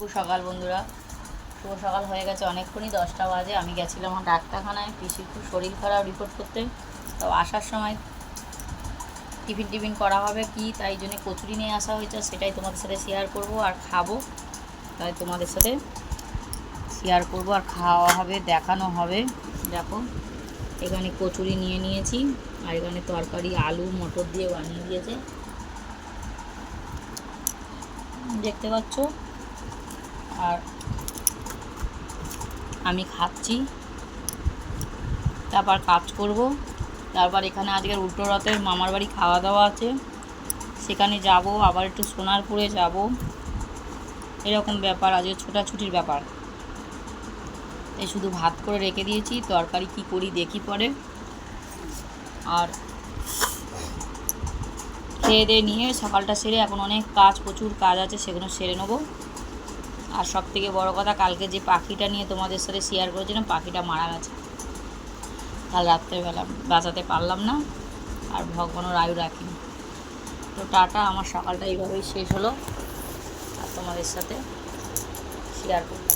শুভ সকাল বন্ধুরা, শুভ সকাল হয়ে গেছে অনেকক্ষণই, 10টা বাজে। আমি গেছিলাম আমার ডাক্তারখানায়, পিসির খুব শরীর খারাপ রিপোর্ট করতে। তো আসার সময় টিফিন করা হবে কি, তাই জন্য কচুরি নিয়ে আসা হয়েছে, সেটাই তোমাদের সাথে শেয়ার করব আর খাবো। তাই তোমাদের সাথে শেয়ার করব আর খাওয়া হবে, দেখানো হবে। দেখো এখানে কচুরি নিয়ে নিয়েছি, আর এখানে তরকারি আলু মটর দিয়ে বানিয়ে দিয়েছে, দেখতে পাচ্ছ। আর আমি খাচ্ছি, তারপর কাজ করব। তারপর এখানে আজকের উল্টো রথের মামার বাড়ি খাওয়া দাওয়া আছে, সেখানে যাব। আবার একটু সোনারপুরে যাব, এরকম ব্যাপার, আজকে ছোটাছুটির ব্যাপার। এই শুধু ভাত করে রেখে দিয়েছি, তরকারি কি করি দেখি পরে। আর খেয়ে দিয়ে নিয়ে সকালটা সেরে, এখন অনেক কাজ, প্রচুর কাজ আছে, সেগুলো সেরে নেবো। আর সব থেকে বড়ো কথা, কালকে যে পাখিটা নিয়ে তোমাদের সাথে শেয়ার করেছিলাম, পাখিটা মারা গেছে কাল রাত্রেবেলা, বাঁচাতে পারলাম না, আর ভগবানও আয়ু রাখিনি। তো টাটা, আমার সকালটা এইভাবেই শেষ হলো, আর তোমাদের সাথে শেয়ার করলাম।